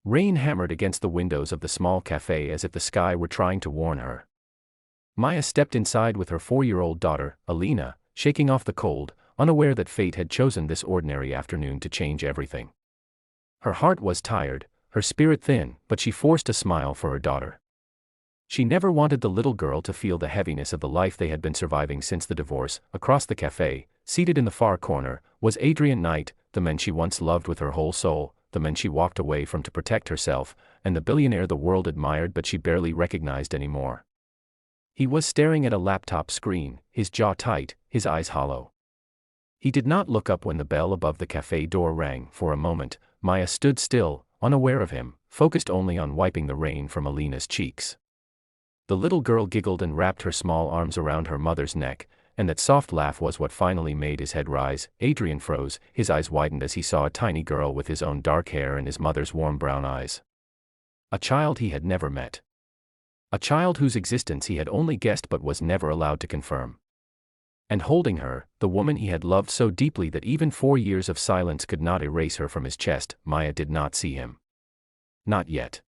Rain hammered against the windows of the small cafe as if the sky were trying to warn her. Maya stepped inside with her 4-year-old daughter, Alina, shaking off the cold, unaware that fate had chosen this ordinary afternoon to change everything. Her heart was tired, her spirit thin, but she forced a smile for her daughter. She never wanted the little girl to feel the heaviness of the life they had been surviving since the divorce. Across the cafe, seated in the far corner, was Adrian Knight, the man she once loved with her whole soul, the man she walked away from to protect herself, and the billionaire the world admired but she barely recognized anymore. He was staring at a laptop screen, his jaw tight, his eyes hollow. He did not look up when the bell above the cafe door rang. For a moment, Maya stood still, unaware of him, focused only on wiping the rain from Alina's cheeks. The little girl giggled and wrapped her small arms around her mother's neck, and that soft laugh was what finally made his head rise. Adrian froze, his eyes widened as he saw a tiny girl with his own dark hair and his mother's warm brown eyes. A child he had never met. A child whose existence he had only guessed but was never allowed to confirm. And holding her, the woman he had loved so deeply that even 4 years of silence could not erase her from his chest. Maya did not see him. Not yet.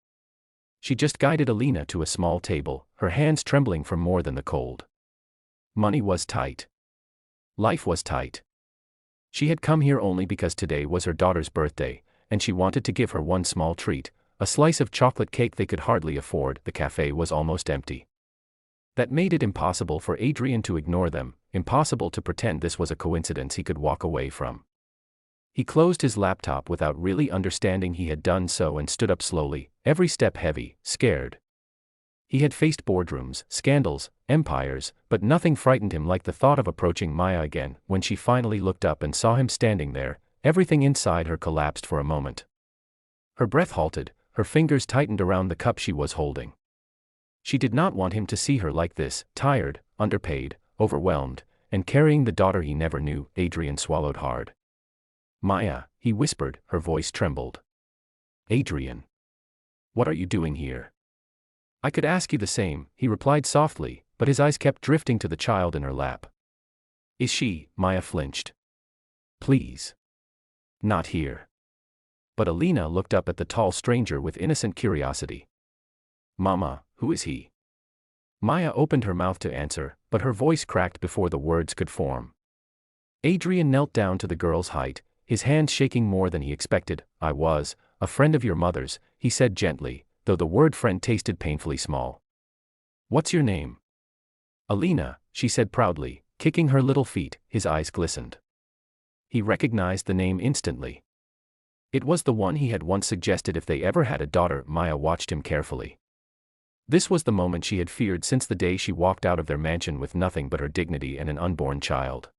She just guided Alina to a small table, her hands trembling from more than the cold. Money was tight. Life was tight. She had come here only because today was her daughter's birthday, and she wanted to give her one small treat, a slice of chocolate cake they could hardly afford. The cafe was almost empty. That made it impossible for Adrian to ignore them, impossible to pretend this was a coincidence he could walk away from. He closed his laptop without really understanding he had done so and stood up slowly, every step heavy, scared. He had faced boardrooms, scandals, empires, but nothing frightened him like the thought of approaching Maya again. When she finally looked up and saw him standing there, everything inside her collapsed for a moment. Her breath halted, her fingers tightened around the cup she was holding. She did not want him to see her like this, tired, underpaid, overwhelmed, and carrying the daughter he never knew. Adrian swallowed hard. Maya, he whispered, her voice trembled. Adrian. What are you doing here? I could ask you the same, he replied softly, but his eyes kept drifting to the child in her lap. Is she? Maya flinched. Please. Not here. But Alina looked up at the tall stranger with innocent curiosity. Mama, who is he? Maya opened her mouth to answer, but her voice cracked before the words could form. Adrian knelt down to the girl's height, his hands shaking more than he expected. I was a friend of your mother's, he said gently, though the word friend tasted painfully small. What's your name? Alina, she said proudly, kicking her little feet. His eyes glistened. He recognized the name instantly. It was the one he had once suggested if they ever had a daughter. Maya watched him carefully. This was the moment she had feared since the day she walked out of their mansion with nothing but her dignity and an unborn child.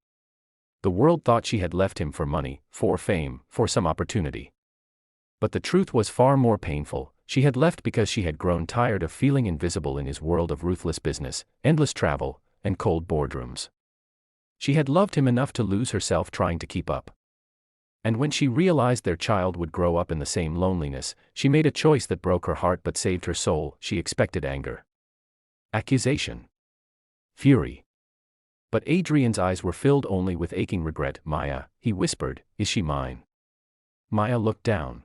The world thought she had left him for money, for fame, for some opportunity. But the truth was far more painful. She had left because she had grown tired of feeling invisible in his world of ruthless business, endless travel, and cold boardrooms. She had loved him enough to lose herself trying to keep up. And when she realized their child would grow up in the same loneliness, she made a choice that broke her heart but saved her soul. She expected anger, accusation, fury. But Adrian's eyes were filled only with aching regret. Maya, he whispered, is she mine? Maya looked down.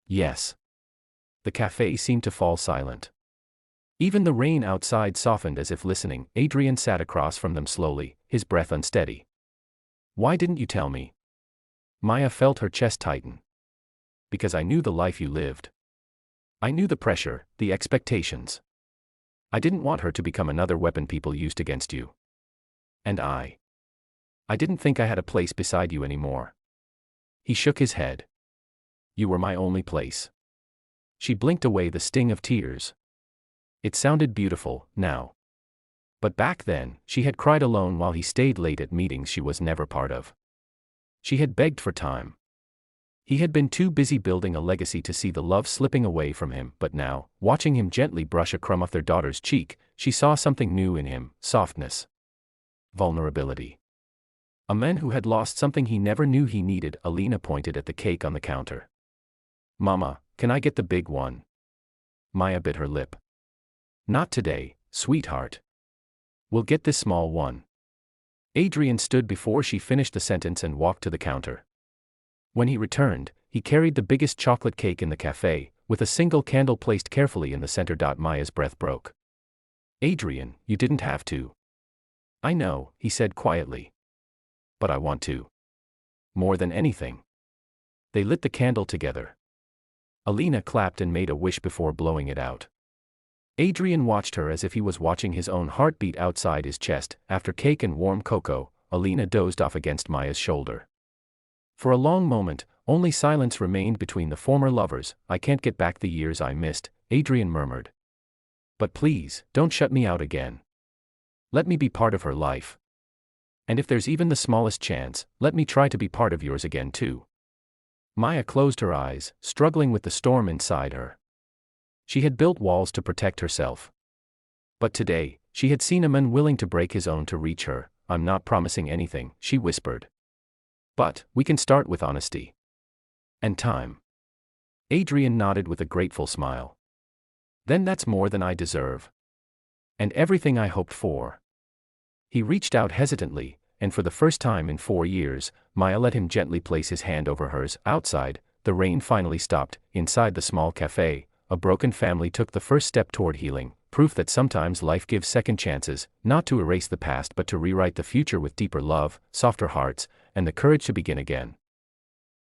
Yes. The cafe seemed to fall silent. Even the rain outside softened as if listening. Adrian sat across from them slowly, his breath unsteady. Why didn't you tell me? Maya felt her chest tighten. Because I knew the life you lived. I knew the pressure, the expectations. I didn't want her to become another weapon people used against you. And I didn't think I had a place beside you anymore. He shook his head. You were my only place. She blinked away the sting of tears. It sounded beautiful, now. But back then, she had cried alone while he stayed late at meetings she was never part of. She had begged for time. He had been too busy building a legacy to see the love slipping away from him. But now, watching him gently brush a crumb off their daughter's cheek, she saw something new in him, softness. Vulnerability. A man who had lost something he never knew he needed. Alina pointed at the cake on the counter. Mama, can I get the big one? Maya bit her lip. Not today, sweetheart. We'll get this small one. Adrian stood before she finished the sentence and walked to the counter. When he returned, he carried the biggest chocolate cake in the cafe, with a single candle placed carefully in the center. Maya's breath broke. Adrian, you didn't have to. I know, he said quietly. But I want to. More than anything. They lit the candle together. Alina clapped and made a wish before blowing it out. Adrian watched her as if he was watching his own heartbeat outside his chest. After cake and warm cocoa, Alina dozed off against Maya's shoulder. For a long moment, only silence remained between the former lovers. I can't get back the years I missed, Adrian murmured. But please, don't shut me out again. Let me be part of her life. And if there's even the smallest chance, let me try to be part of yours again too. Maya closed her eyes, struggling with the storm inside her. She had built walls to protect herself. But today, she had seen a man willing to break his own to reach her. I'm not promising anything, she whispered. But, we can start with honesty. And time. Adrian nodded with a grateful smile. Then that's more than I deserve. And everything I hoped for. He reached out hesitantly, and for the first time in 4 years, Maya let him gently place his hand over hers. Outside, the rain finally stopped. Inside the small cafe, a broken family took the first step toward healing, proof that sometimes life gives second chances, not to erase the past but to rewrite the future with deeper love, softer hearts, and the courage to begin again.